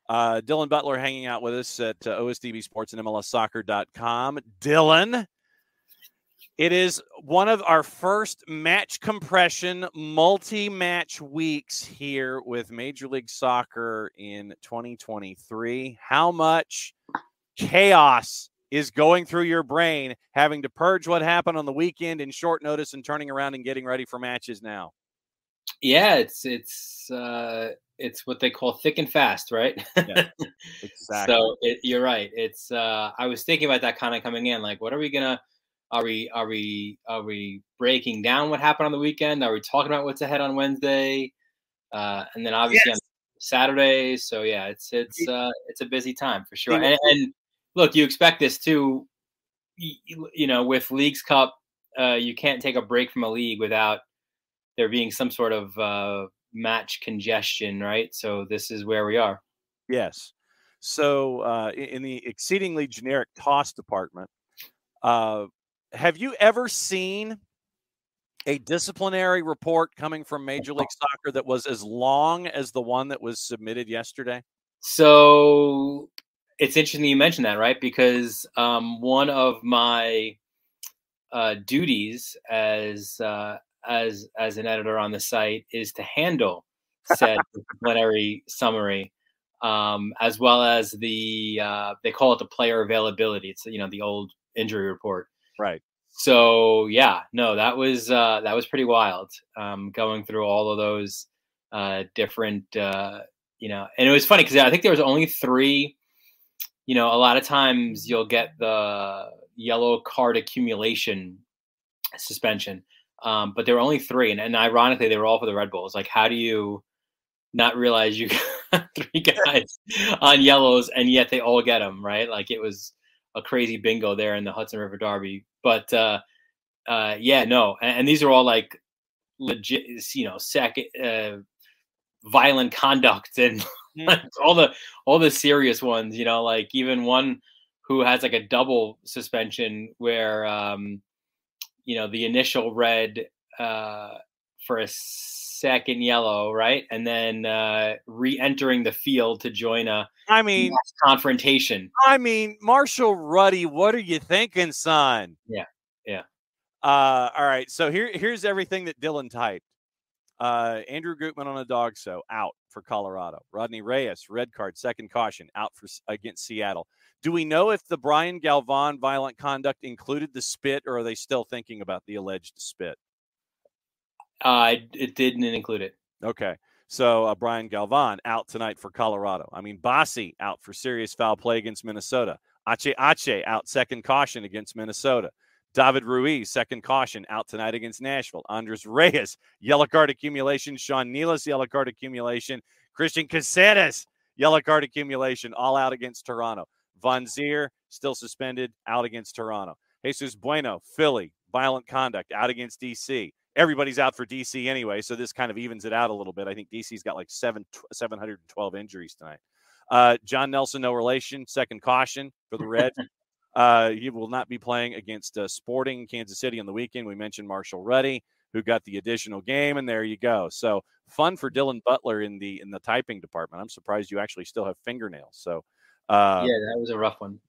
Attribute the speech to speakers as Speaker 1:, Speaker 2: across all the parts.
Speaker 1: Dylan Butler hanging out with us at OSDB Sports and MLSsoccer.com. Dylan, it is one of our first match compression multi-match weeks here with Major League Soccer in 2023. How much chaos is going through your brain having to purge what happened on the weekend in short notice and turning around and getting ready for matches now?
Speaker 2: Yeah, it's what they call thick and fast, right?
Speaker 1: Yeah, exactly.
Speaker 2: So you're right. It's I was thinking about that kind of coming in. Like, what are we gonna? Are we breaking down what happened on the weekend? Are we talking about what's ahead on Wednesday? And then obviously on Saturday. So yeah, it's a busy time for sure. And look, you expect this too. You know, with Leagues Cup, you can't take a break from a league without there being some sort of match congestion, right? So this is where we are.
Speaker 1: Yes. So in the exceedingly generic toss department, have you ever seen a disciplinary report coming from Major League Soccer that was as long as the one that was submitted yesterday?
Speaker 2: So it's interesting you mentioned that, right? Because one of my duties as an editor on the site is to handle said disciplinary summary, as well as the they call it the player availability. It's the old injury report.
Speaker 1: Right.
Speaker 2: So yeah, no, that was pretty wild. Going through all of those different, and it was funny because I think there was only 3. A lot of times you'll get the yellow card accumulation suspension, but there were only 3, and ironically they were all for the Red Bulls. Like, how do you not realize you got 3 guys on yellows and yet they all get them, right? Like, it was a crazy bingo there in the Hudson River Derby. But yeah, no, and these are all like legit, second violent conduct and all the serious ones. Like even one who has like a double suspension where the initial red for a second yellow, right, and then re-entering the field to join a confrontation.
Speaker 1: Marshall Ruddy, what are you thinking, son?
Speaker 2: Yeah.
Speaker 1: All right, so here's everything that Dylan typed. Andrew Gutman on a dog out for Colorado. Rodney Reyes, red card, second caution, out against Seattle. Do we know if the Brian Galvan violent conduct included the spit, or are they still thinking about the alleged spit?
Speaker 2: It didn't include it.
Speaker 1: Okay. So Brian Galvan out tonight for Colorado. Bassi out for serious foul play against Minnesota. Ache out second caution against Minnesota. David Ruiz, second caution, out tonight against Nashville. Andres Reyes, yellow card accumulation. Sean Nealis, yellow card accumulation. Christian Caceres, yellow card accumulation, all out against Toronto. Von Zier, still suspended, out against Toronto. Jesus Bueno, Philly, violent conduct, out against D.C. Everybody's out for D.C. anyway, so this kind of evens it out a little bit. I think D.C.'s got like 712 injuries tonight. John Nelson, no relation, second caution for the Reds. He will not be playing against Sporting Kansas City on the weekend. We mentioned Marshall Ruddy, who got the additional game, and there you go. So fun for Dylan Butler in the typing department. I'm surprised you actually still have fingernails. So
Speaker 2: yeah, that was a rough one.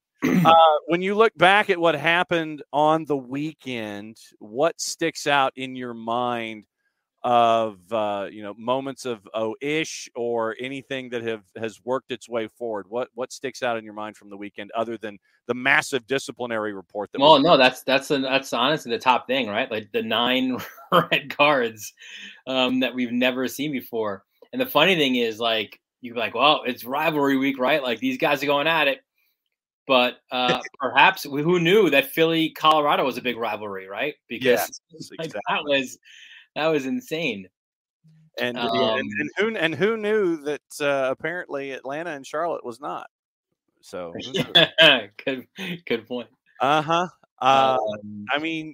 Speaker 1: When you look back at what happened on the weekend, what sticks out in your mind of moments of ish or anything that has worked its way forward? What sticks out in your mind from the weekend other than the massive disciplinary report?
Speaker 2: That's honestly the top thing, right? Like the 9 red cards that we've never seen before. And the funny thing is, like, you're like, well, it's rivalry week, right? Like these guys are going at it. But perhaps who knew that Philly Colorado was a big rivalry, right? Because exactly. That was insane.
Speaker 1: And who knew that apparently Atlanta and Charlotte was not. So
Speaker 2: good point.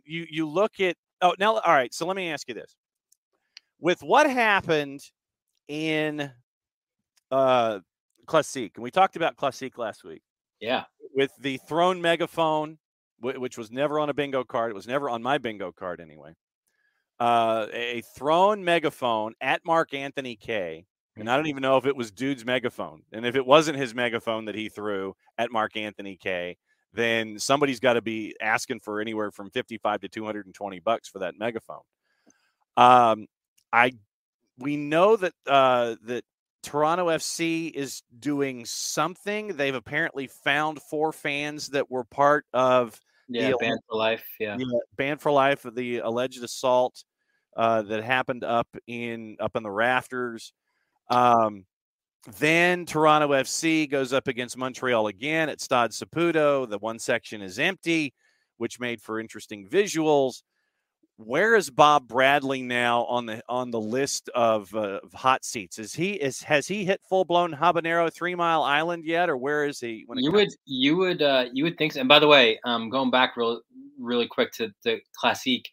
Speaker 1: You look at now. All right. So let me ask you this: with what happened in Classique, and we talked about Classique last week.
Speaker 2: Yeah.
Speaker 1: With the thrown megaphone, which was never on a bingo card. It was never on my bingo card anyway. A thrown megaphone at Mark Anthony Kaye And I don't even know if it was Dude's megaphone. And if it wasn't his megaphone that he threw at Mark Anthony K, then somebody's got to be asking for anywhere from $55 to $220 for that megaphone. We know that that Toronto FC is doing something. They've apparently found 4 fans that were part of
Speaker 2: the Band for Life. Yeah,
Speaker 1: Band for Life of the alleged assault that happened up in the rafters. Then Toronto FC goes up against Montreal again at Stade Saputo. The one section is empty, which made for interesting visuals. Where is Bob Bradley now on the list of hot seats? Has he hit full blown habanero 3 Mile Island yet, or where is he?
Speaker 2: You would think so. And by the way, going back really quick to the Classique,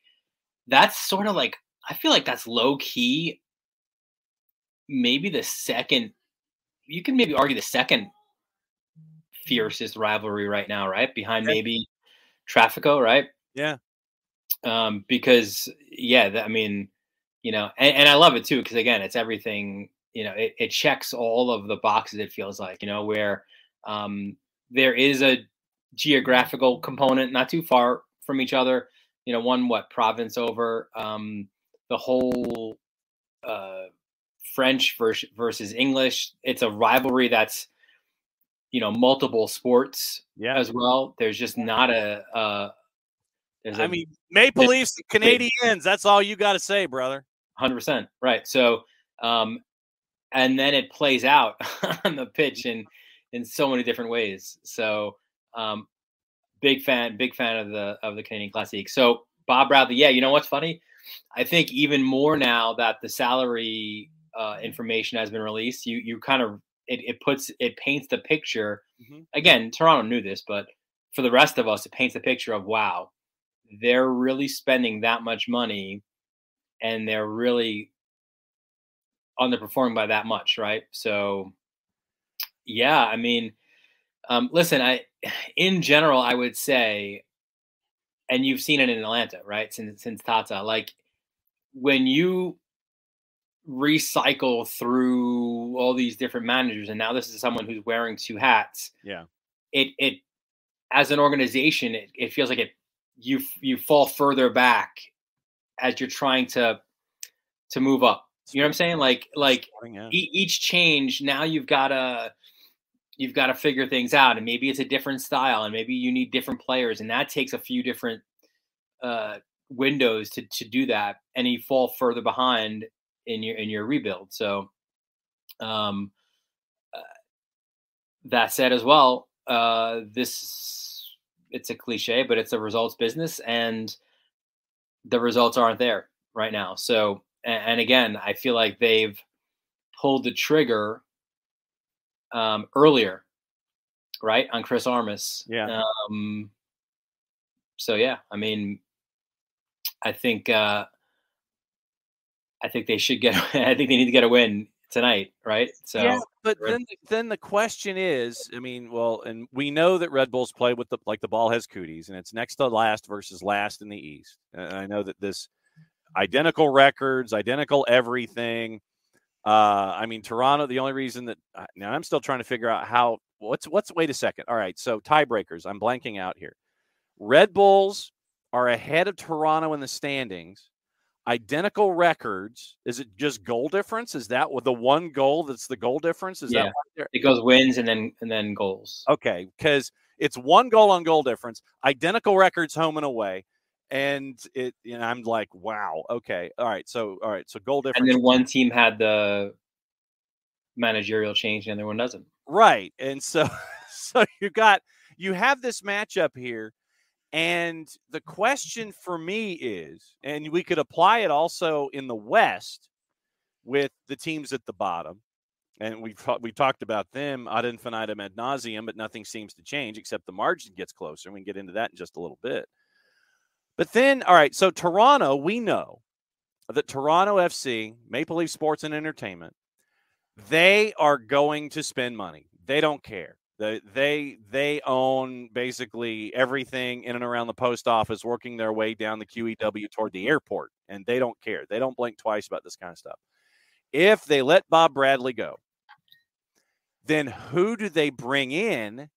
Speaker 2: that's sort of like, I feel like that's low key. Maybe the second, you can maybe argue the second fiercest rivalry right now, right? Behind maybe Trafico, right?
Speaker 1: Yeah.
Speaker 2: Because I mean, and I love it too, because again, it's everything, it checks all of the boxes, it feels like, where there is a geographical component not too far from each other, one province over, the whole French versus English. It's a rivalry that's, multiple sports as well. There's just not
Speaker 1: Maple Leafs, Canadiens. That's all you got to say, brother.
Speaker 2: 100%. Right. So, and then it plays out on the pitch in so many different ways. So, big fan of the Canadian Classique. So Bob Bradley, you know what's funny? I think even more now that the salary information has been released, you kind of, it paints the picture. Mm-hmm. Again, Toronto knew this, but for the rest of us, it paints the picture of, wow, they're really spending that much money and they're really underperforming by that much. Right. So I mean, listen, in general, I would say, and you've seen it in Atlanta, right? Since Tata, like when you recycle through all these different managers, and now this is someone who's wearing 2 hats. Yeah. It as an organization, it feels like you fall further back as you're trying to move up. You know what I'm saying? Like each change, now you've got to figure things out, and maybe it's a different style, and maybe you need different players, and that takes a few different windows to do that, and you fall further behind in your rebuild. So that said as well, it's a cliche, but it's a results business, and the results aren't there right now. So, and again, I feel like they've pulled the trigger earlier, right, on Chris Armas. Yeah. So I mean, I think they should get. I think they need to get a win tonight, right? So
Speaker 1: but then the question is, I mean, well, and we know that Red Bulls play with the ball has cooties, and it's next to last versus last in the East. And I know that this identical records, identical everything. I mean, Toronto, the only reason that now I'm still trying to figure out wait a second. All right. So tiebreakers, I'm blanking out here. Red Bulls are ahead of Toronto in the standings. Identical records. Is it just goal difference? Is that the one goal that's the goal difference? Is that
Speaker 2: it goes wins and then goals?
Speaker 1: Okay. Because it's 1 goal on goal difference, identical records home and away. And I'm like, wow. Okay. All right. So goal difference.
Speaker 2: And then one team had the managerial change, and the other one doesn't.
Speaker 1: Right. And so you have this matchup here, and the question for me is, and we could apply it also in the West with the teams at the bottom, and we talked about them ad infinitum ad nauseum, but nothing seems to change except the margin gets closer. We can get into that in just a little bit. But then, all right, so Toronto, we know that Toronto FC, Maple Leaf Sports and Entertainment, they are going to spend money. They don't care. They own basically everything in and around the post office, working their way down the QEW toward the airport, and they don't care. They don't blink twice about this kind of stuff. If they let Bob Bradley go, then who do they bring in,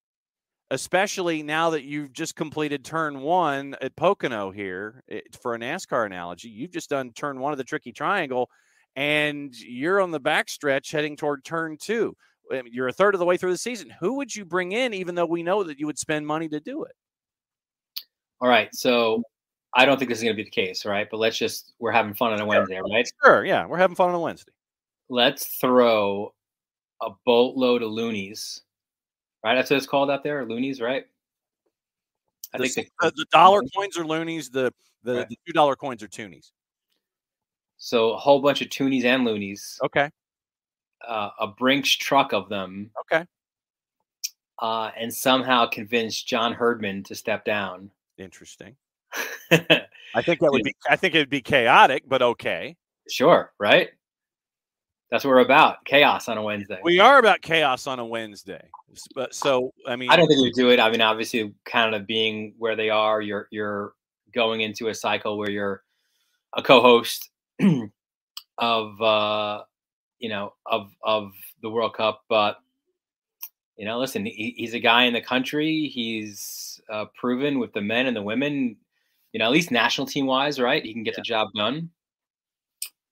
Speaker 1: especially now that you've just completed turn 1 at Pocono here? For a NASCAR analogy, you've just done turn 1 of the Tricky Triangle, and you're on the backstretch heading toward turn 2. You're a third of the way through the season. Who would you bring in, even though we know that you would spend money to do it?
Speaker 2: All right, so I don't think this is going to be the case, right? But we're having fun on a Wednesday, right?
Speaker 1: Sure, yeah, we're having fun on a Wednesday.
Speaker 2: Let's throw a boatload of loonies, right? That's what it's called out there, loonies, right?
Speaker 1: I think the dollar coins are loonies. The
Speaker 2: right.
Speaker 1: the $2 coins are toonies.
Speaker 2: So a whole bunch of toonies and loonies.
Speaker 1: Okay.
Speaker 2: A Brinks truck of them.
Speaker 1: Okay.
Speaker 2: And somehow convince John Herdman to step down.
Speaker 1: Interesting. I think that would be. I think it would be chaotic, but okay.
Speaker 2: Sure, right? That's what we're about. Chaos on a Wednesday.
Speaker 1: We are about chaos on a Wednesday. But so, I mean,
Speaker 2: I don't think we do it. I mean, obviously, kind of being where they are, you're going into a cycle where you're a co-host of of the World Cup. But listen, he's a guy in the country. He's proven with the men and the women. At least national team wise, right? He can get the job done.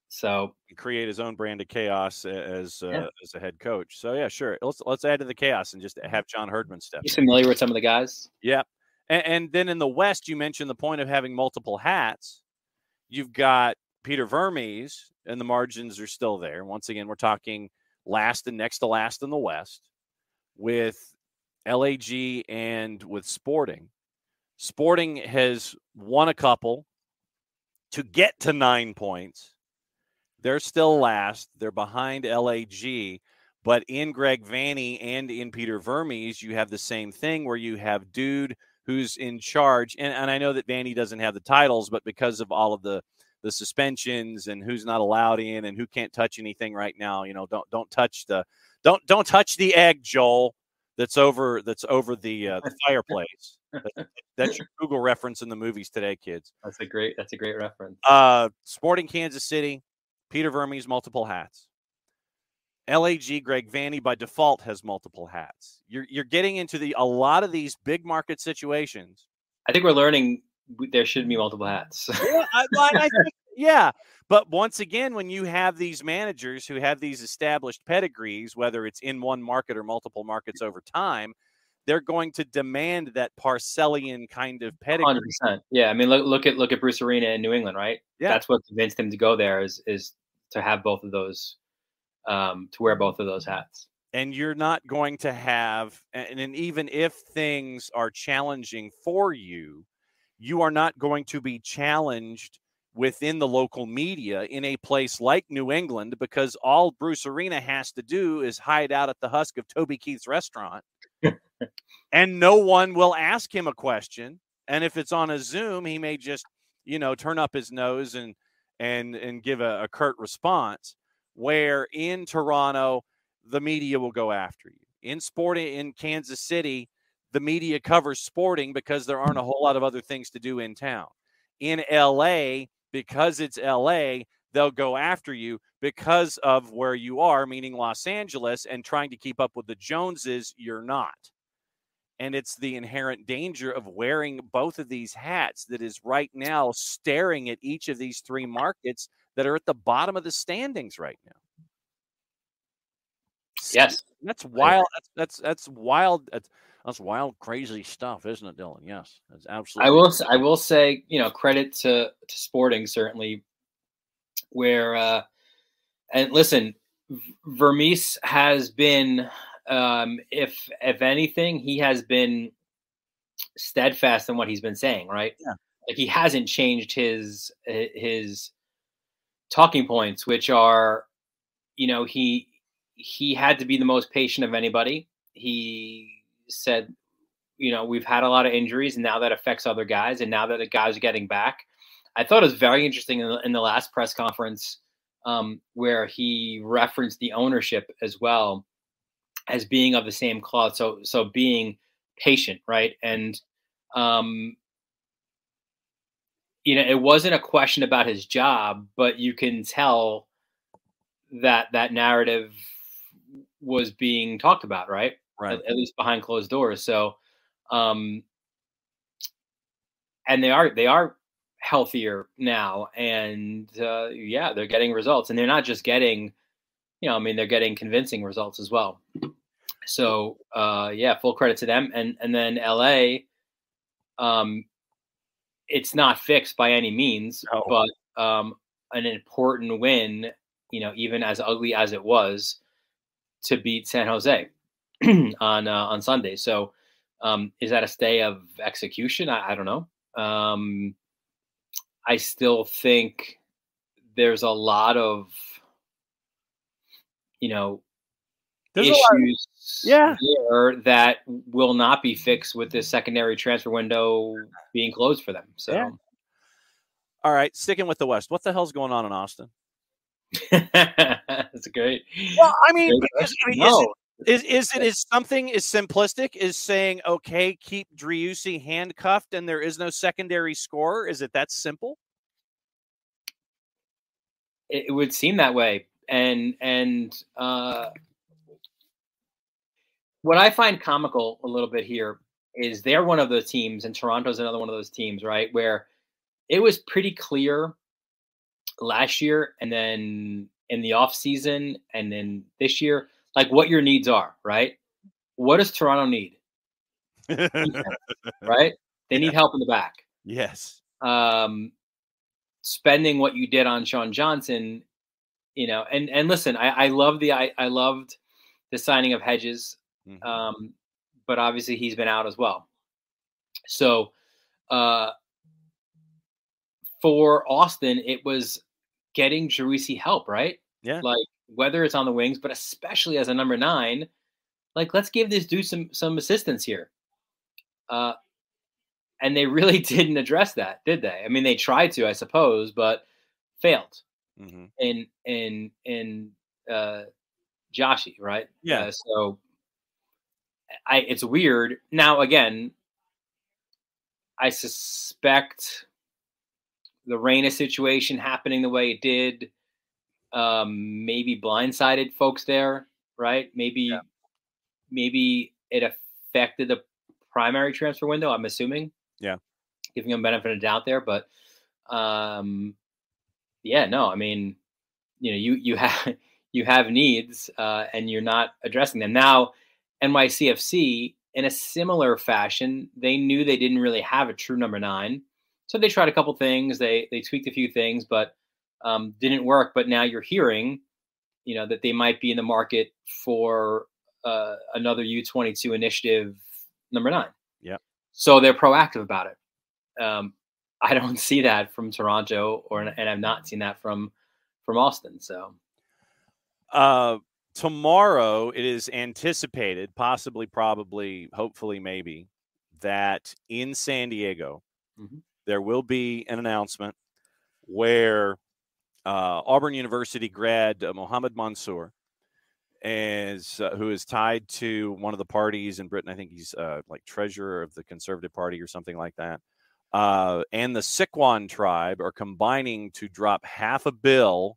Speaker 2: So
Speaker 1: create his own brand of chaos as a head coach. So yeah, sure. Let's add to the chaos and just have John Herdman step.
Speaker 2: You familiar with some of the guys?
Speaker 1: Yeah, and then in the West, you mentioned the point of having multiple hats. You've got Peter Vermes, and the margins are still there. Once again, we're talking last and next to last in the West with LAG and with Sporting. Sporting has won a couple to get to 9 points. They're still last. They're behind LAG. But in Greg Vanney and in Peter Vermes, you have the same thing where you have dude who's in charge. And I know that Vanney doesn't have the titles, but because of all of the suspensions and who's not allowed in and who can't touch anything right now, don't touch the egg, Joel, that's over the fireplace. That's your Google reference in the movies today, kids.
Speaker 2: That's a great reference.
Speaker 1: Sporting Kansas City, Peter Vermes, multiple hats. LAG, Greg Vanney by default has multiple hats. You're getting into a lot of these big market situations.
Speaker 2: I think we're learning there should be multiple hats.
Speaker 1: Yeah. But once again, when you have these managers who have these established pedigrees, whether it's in one market or multiple markets over time, they're going to demand that Parcellian kind of pedigree.
Speaker 2: 100%. Yeah, I mean, look at Bruce Arena in New England, right?
Speaker 1: Yeah,
Speaker 2: that's what convinced him to go there is to have both of those, to wear both of those hats.
Speaker 1: And you're not going to have, and even if things are challenging for you, you are not going to be challenged within the local media in a place like New England, because all Bruce Arena has to do is hide out at the husk of Toby Keith's restaurant. And no one will ask him a question. And if it's on a Zoom, he may just, turn up his nose and give a curt response. Where in Toronto, the media will go after you. In Sporting in Kansas City, the media covers Sporting because there aren't a whole lot of other things to do in town. In LA, because it's LA, they'll go after you because of where you are, meaning Los Angeles, and trying to keep up with the Joneses, you're not. And it's the inherent danger of wearing both of these hats that is right now staring at each of these three markets that are at the bottom of the standings right now.
Speaker 2: Yes.
Speaker 1: That's wild. That's wild. That's wild, crazy stuff, isn't it, Dylan? Yes, that's absolutely.
Speaker 2: I will say, credit to Sporting, certainly, where and listen, Vermes has been, if anything, he has been steadfast in what he's been saying, right?
Speaker 1: Yeah.
Speaker 2: Like, he hasn't changed his talking points, which are, he had to be the most patient of anybody. He said, we've had a lot of injuries, and now that affects other guys, and now that the guys are getting back. I thought it was very interesting in the last press conference, where he referenced the ownership as well as being of the same cloth. So being patient, right? And it wasn't a question about his job, but you can tell that narrative was being talked about, right?
Speaker 1: Right.
Speaker 2: At least behind closed doors. So, and they are healthier now, and yeah, they're getting results, and they're not just getting, I mean, they're getting convincing results as well. So, yeah, full credit to them. And then LA, it's not fixed by any means,
Speaker 1: No.
Speaker 2: but an important win, even as ugly as it was, to beat San Jose on Sunday. So, is that a stay of execution? I don't know. I still think there's a lot of,
Speaker 1: There's
Speaker 2: issues
Speaker 1: yeah.
Speaker 2: there that will not be fixed with this secondary transfer window being closed for them. So,
Speaker 1: Yeah. All right, sticking with the West, what the hell's going on in Austin?
Speaker 2: That's great.
Speaker 1: Well, I mean,
Speaker 2: No.
Speaker 1: is it as something as simplistic as saying, okay, keep Driussi handcuffed and there is no secondary scorer? Is it that simple?
Speaker 2: It would seem that way. And what I find comical a little bit here is they're one of those teams, and Toronto's another one of those teams, right, where it was pretty clear last year, and then in the off season, and then this year, like what your needs are, right? What does Toronto need? Defense, right? They need help in the back.
Speaker 1: Yes.
Speaker 2: Spending what you did on Sean Johnson, and listen, I loved the signing of Hedges, but obviously he's been out as well. So for Austin, it was getting Driussi help, right?
Speaker 1: Yeah.
Speaker 2: Like whether it's on the wings, but especially as a number 9, like let's give this dude some assistance here. And they really didn't address that, did they? I mean, they tried to, I suppose, but failed. In Joshi, right?
Speaker 1: Yeah.
Speaker 2: So it's weird. Now, again, I suspect the Reyna situation happening the way it did, maybe blindsided folks there, right? Maybe it affected the primary transfer window, I'm assuming.
Speaker 1: Yeah.
Speaker 2: Giving them benefit of doubt there. But yeah, no, I mean, you have needs, and you're not addressing them. Now, NYCFC, in a similar fashion, they knew they didn't really have a true number 9. So they tried a couple things. They tweaked a few things, but didn't work. But now you're hearing, that they might be in the market for another U22 initiative number 9.
Speaker 1: Yeah.
Speaker 2: So they're proactive about it. I don't see that from Toronto, and I've not seen that from Austin. So
Speaker 1: tomorrow it is anticipated, possibly, probably, hopefully, maybe, that in San Diego there will be an announcement where Auburn University grad Mohammed Mansour, who is tied to one of the parties in Britain. I think he's like treasurer of the Conservative Party or something like that. And the Siquan tribe are combining to drop half a bill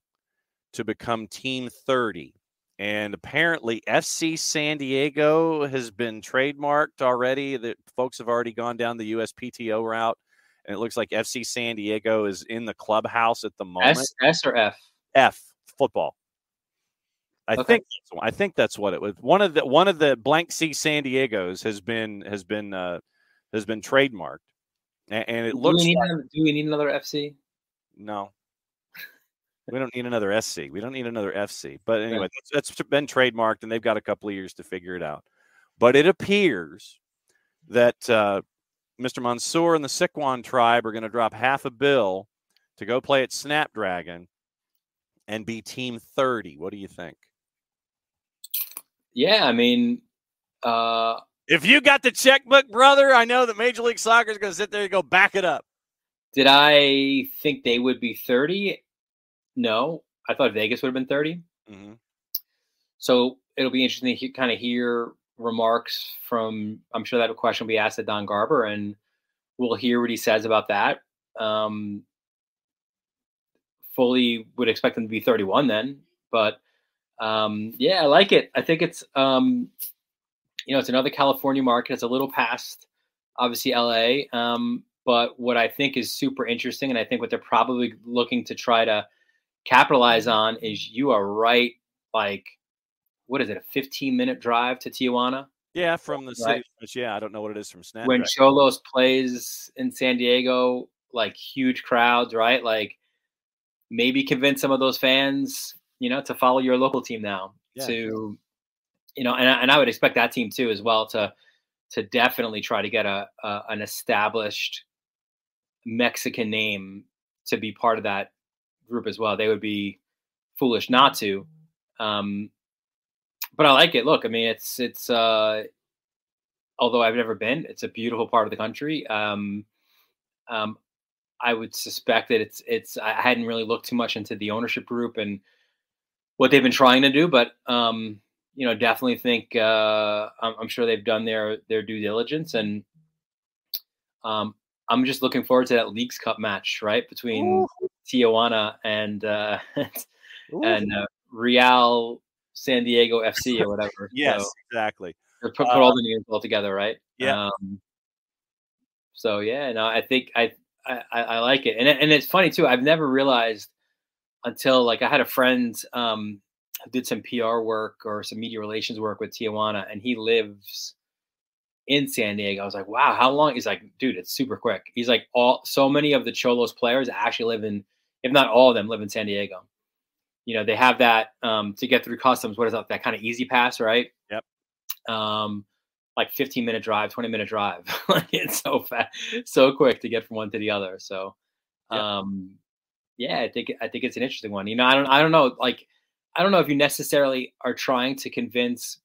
Speaker 1: to become Team 30. And apparently FC San Diego has been trademarked already. That folks have already gone down the USPTO route. And it looks like FC San Diego is in the clubhouse at the moment.
Speaker 2: S or F?
Speaker 1: F, football. I think that's what it was. One of the blank C San Diegos has been trademarked, and it looks.
Speaker 2: Do we need another FC?
Speaker 1: No, we don't need another SC. We don't need another FC. But anyway, that's been trademarked, and they've got a couple of years to figure it out. But it appears that Mr. Mansour and the Siquan tribe are going to drop half a bill to go play at Snapdragon and be Team 30. What do you think?
Speaker 2: Yeah, I mean,
Speaker 1: if you got the checkbook, brother, I know that Major League Soccer is going to sit there and go back it up.
Speaker 2: Did I think they would be 30? No, I thought Vegas would have been 30. So it'll be interesting to kind of hear remarks from. I'm sure that question will be asked at Don Garber, and we'll hear what he says about that. Fully would expect them to be 31 then, but Yeah, I like it. I think it's it's another California market. It's a little past, obviously, LA. But what I think is super interesting, and I think what they're probably looking to try to capitalize on, is you are right. Like, what is it? A 15-minute drive to Tijuana,
Speaker 1: Yeah, from the
Speaker 2: right?
Speaker 1: city. Yeah, I don't know what it is from
Speaker 2: When
Speaker 1: Snapdragon.
Speaker 2: Cholos plays in San Diego, like huge crowds, right? Like maybe convince some of those fans, to follow your local team now.
Speaker 1: Yeah,
Speaker 2: And I would expect that team too as well to definitely try to get an established Mexican name to be part of that group as well. They would be foolish not to. Um, but I like it. Look, I mean, it's although I've never been, it's a beautiful part of the country. Um, I would suspect that I hadn't really looked too much into the ownership group and what they've been trying to do, but definitely think I'm sure they've done their due diligence, and um, I'm just looking forward to that Leagues Cup match, right, between
Speaker 1: ooh,
Speaker 2: Tijuana and
Speaker 1: ooh.
Speaker 2: and Real San Diego FC or whatever. So
Speaker 1: Yes, exactly.
Speaker 2: put all the names all together, right?
Speaker 1: Yeah,
Speaker 2: So yeah, no, I think I like it, and it's funny too. I've never realized until like I had a friend who did some PR work or some media relations work with Tijuana, and he lives in San Diego. I was like, wow, how long? He's like, dude, it's super quick. He's like, so many of the Cholos players actually live in, if not all of them, live in San Diego. They have that to get through customs. What is that kind of easy pass, right?
Speaker 1: yep.
Speaker 2: Um, like 15-minute drive, 20-minute drive. Like it's so fast, so quick to get from one to the other. So,
Speaker 1: Yep.
Speaker 2: um, yeah, I think it's an interesting one. I don't know. Like, I don't know if you necessarily are trying to convince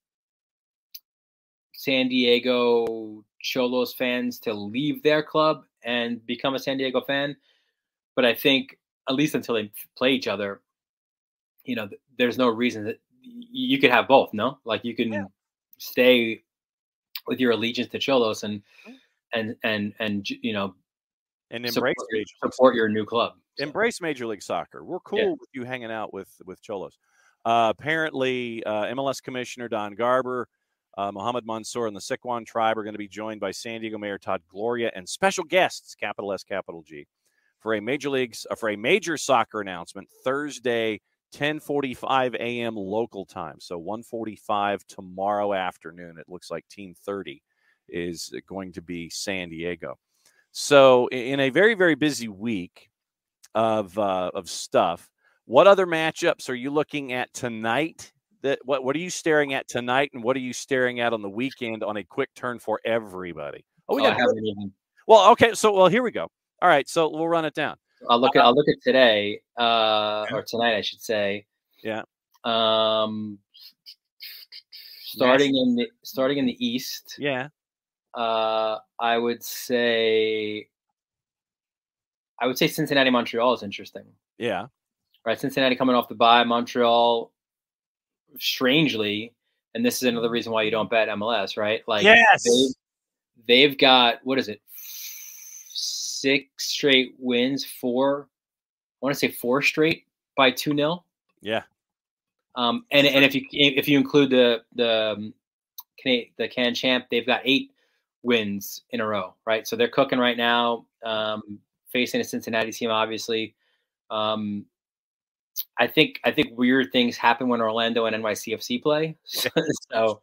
Speaker 2: San Diego Cholos fans to leave their club and become a San Diego fan, but I think at least until they play each other, there's no reason that you could have both. No, like you
Speaker 1: Yeah.
Speaker 2: can stay with your allegiance to Cholos and
Speaker 1: And embrace
Speaker 2: support your,
Speaker 1: Major League
Speaker 2: support your new club. So,
Speaker 1: Embrace Major League Soccer. We're
Speaker 2: yeah.
Speaker 1: cool with you hanging out with Cholos. Apparently, MLS Commissioner Don Garber, Mohammed Mansour, and the Siquan tribe are going to be joined by San Diego Mayor Todd Gloria and special guests, capital S, capital G, for a major soccer announcement Thursday, 10:45 a.m. local time. So 1:45 tomorrow afternoon. It looks like Team 30 is going to be San Diego. So in a very, very busy week of stuff, what other matchups are you looking at tonight? What are you staring at tonight, and what are you staring at on the weekend on a quick turn for everybody? Oh, we
Speaker 2: I
Speaker 1: got
Speaker 2: haven't even.
Speaker 1: well, okay. So here we go. All right, so we'll run it down.
Speaker 2: I'll look at today, or tonight, I should say.
Speaker 1: Yeah.
Speaker 2: Starting in the East.
Speaker 1: Yeah.
Speaker 2: I would say Cincinnati Montreal is interesting.
Speaker 1: Yeah.
Speaker 2: Right, Cincinnati coming off the bye, Montreal strangely, and this is another reason why you don't bet MLS, right? Like
Speaker 1: yes.
Speaker 2: they've got, what is it? 6 straight wins, I want to say 4 straight by 2-0.
Speaker 1: Yeah.
Speaker 2: And if you include the Can Champ, they've got 8 wins in a row, right? So they're cooking right now, facing a Cincinnati team, obviously. I think weird things happen when Orlando and NYCFC play. So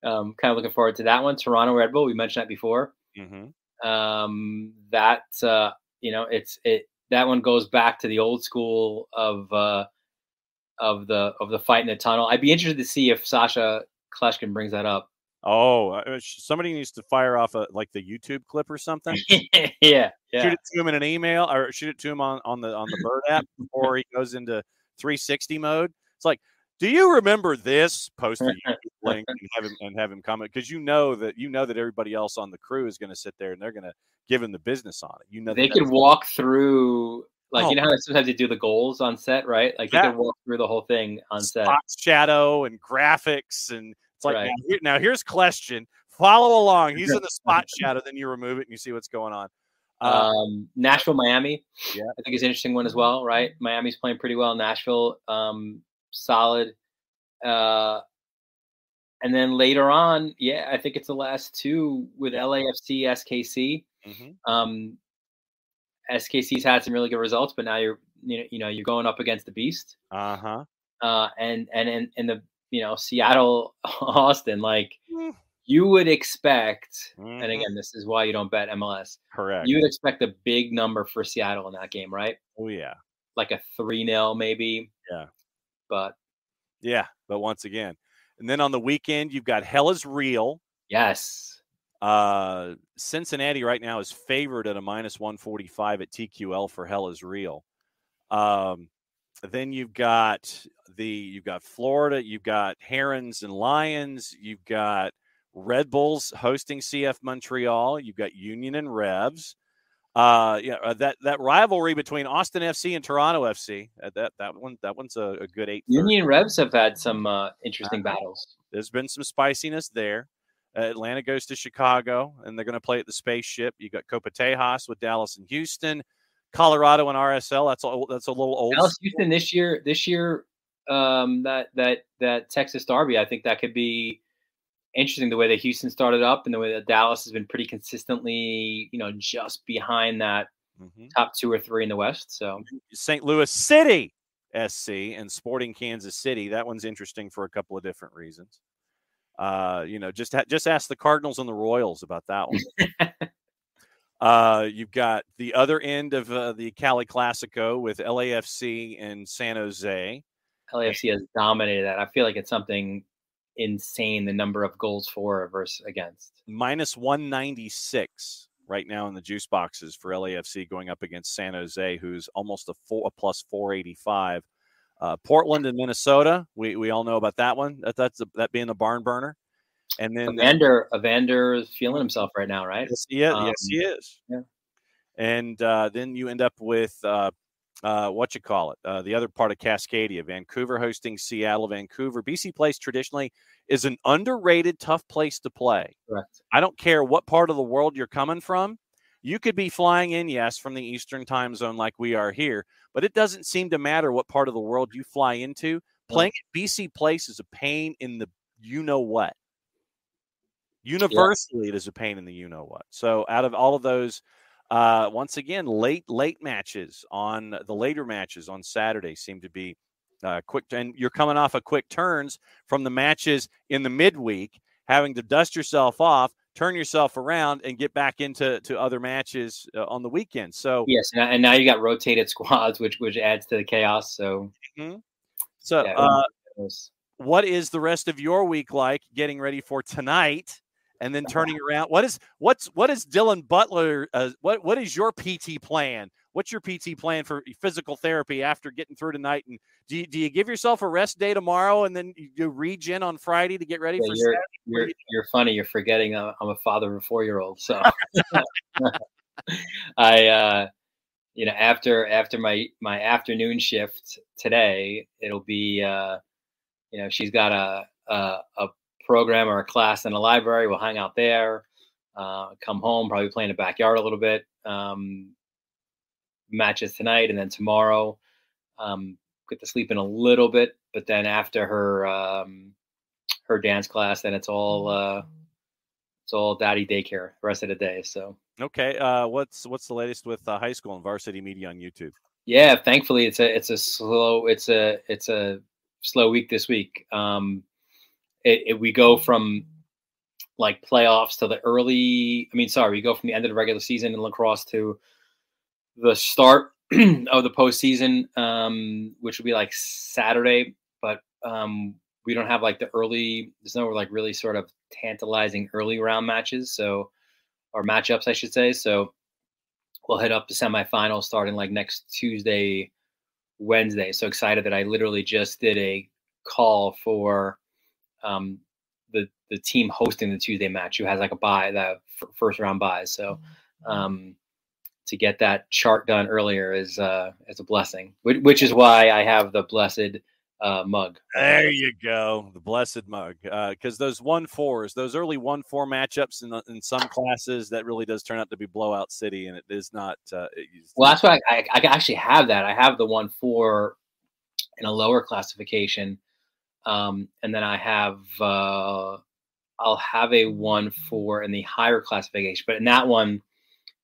Speaker 2: kind of looking forward to that one. Toronto Red Bull, we mentioned that before.
Speaker 1: Mm-hmm.
Speaker 2: That one goes back to the old school of the fight in the tunnel. I'd be interested to see if Sasha Kleshkin brings that up.
Speaker 1: Oh, somebody needs to fire off the YouTube clip or something.
Speaker 2: Yeah.
Speaker 1: Shoot it to him in an email, or shoot it to him on the Bird app before he goes into 360 mode. It's like, do you remember this? Post the YouTube link and have him comment, because you know that everybody else on the crew is going to sit there and they're going to give him the business on it.
Speaker 2: They could walk through. Like, you know how sometimes they do the goals on set, right? Like they could walk through the whole thing on set.
Speaker 1: Shadow and graphics, and it's like, right. Now here's question. Follow along. He's in the spot shadow, then you remove it and you see what's going on.
Speaker 2: Nashville, Miami.
Speaker 1: Yeah,
Speaker 2: I think is an interesting one as well, right? Miami's playing pretty well. Nashville, solid. And then later on, yeah, I think it's the last two with LAFC, SKC. SKC's had some really good results, but now you're going up against the Beast. And in the Seattle, Austin, like you would expect, and again, this is why you don't bet MLS.
Speaker 1: Correct.
Speaker 2: You would expect a big number for Seattle in that game, right?
Speaker 1: Oh yeah,
Speaker 2: like a 3-0 maybe.
Speaker 1: Yeah,
Speaker 2: but
Speaker 1: once again, and then on the weekend you've got Hell is Real.
Speaker 2: Yes.
Speaker 1: Cincinnati right now is favored at a -145 at TQL for Hell is Real. Then you've got Florida, you've got Herons and Lions, you've got Red Bulls hosting CF Montreal, you've got Union and Revs. That rivalry between Austin FC and Toronto FC. That one's a good 8.
Speaker 2: Union and Revs have had some interesting battles.
Speaker 1: There's been some spiciness there. Atlanta goes to Chicago, and they're going to play at the Spaceship. You got Copa Tejas with Dallas and Houston, Colorado and RSL. That's a little old.
Speaker 2: Dallas Houston this year. That Texas Derby, I think that could be interesting. The way that Houston started up, and the way that Dallas has been pretty consistently, just behind that top 2 or 3 in the West. So
Speaker 1: St. Louis City SC and Sporting Kansas City. That one's interesting for a couple of different reasons. Just ask the Cardinals and the Royals about that one. You've got the other end of the Cali Classico with LAFC and San Jose.
Speaker 2: LAFC has dominated that. I feel like it's something insane, the number of goals for versus against.
Speaker 1: -196 right now in the juice boxes for LAFC going up against San Jose, who's almost a +485. Portland and Minnesota, we all know about that one. That being the barn burner. And then
Speaker 2: Evander is feeling himself right now, right?
Speaker 1: Yes, he is.
Speaker 2: Yeah.
Speaker 1: And then you end up with the other part of Cascadia, Vancouver hosting Seattle. Vancouver, BC Place traditionally is an underrated, tough place to play.
Speaker 2: Correct.
Speaker 1: I don't care what part of the world you're coming from. You could be flying in, yes, from the Eastern time zone like we are here, but it doesn't seem to matter what part of the world you fly into. Playing at BC Place is a pain in the you-know-what. Universally, it is a pain in the you-know-what. So out of all of those, once again, late matches on the later matches on Saturday seem to be quick. And you're coming off of quick turns from the matches in the midweek, having to dust yourself off, turn yourself around, and get back into other matches on the weekend. So
Speaker 2: yes, and now you got rotated squads, which adds to the chaos. So,
Speaker 1: what is the rest of your week like? Getting ready for tonight, and then turning around. What is Dylan Butler? What is your PT plan? What's your PT plan for physical therapy after getting through tonight? And do you give yourself a rest day tomorrow and then you regen on Friday to get ready for Saturday?
Speaker 2: You're funny. You're forgetting I'm a father of a 4-year-old. So I, after my afternoon shift today, it'll be, she's got a program or a class in the library. We'll hang out there, come home, probably play in the backyard a little bit. Matches tonight, and then tomorrow get to sleep in a little bit, but then after her dance class, then it's all daddy daycare the rest of the day. So
Speaker 1: okay, what's the latest with high school and varsity media on YouTube?
Speaker 2: Yeah, thankfully it's a slow week this week. We go from like playoffs to we go from the end of the regular season in lacrosse to the start of the postseason, which will be like Saturday, but we don't have like there's no like really sort of tantalizing early round matches, or matchups, I should say. So we'll head up to semifinals starting like next Tuesday, Wednesday. So excited that I literally just did a call for the team hosting the Tuesday match, who has like a bye, that first round bye. So to get that chart done earlier is a blessing, which is why I have the blessed mug.
Speaker 1: There you go, the blessed mug. Because those 1-4s, those early 1-4 matchups in some classes, that really does turn out to be blowout city, and it is not.
Speaker 2: Well, that's why I actually have that. I have the 1-4 in a lower classification, And then I have I'll have a one for in the higher classification, but in that one,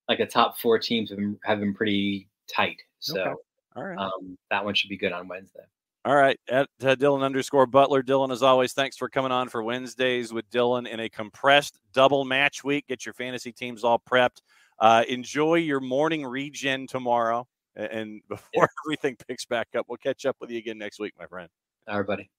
Speaker 2: like the top 4 teams have been pretty tight. So
Speaker 1: Okay. All right.
Speaker 2: that one should be good on Wednesday.
Speaker 1: All right. At Dylan_Butler. Dylan, as always, thanks for coming on for Wednesdays with Dylan in a compressed double match week. Get your fantasy teams all prepped. Enjoy your morning regen tomorrow. And before everything picks back up, we'll catch up with you again next week, my friend.
Speaker 2: All right, buddy.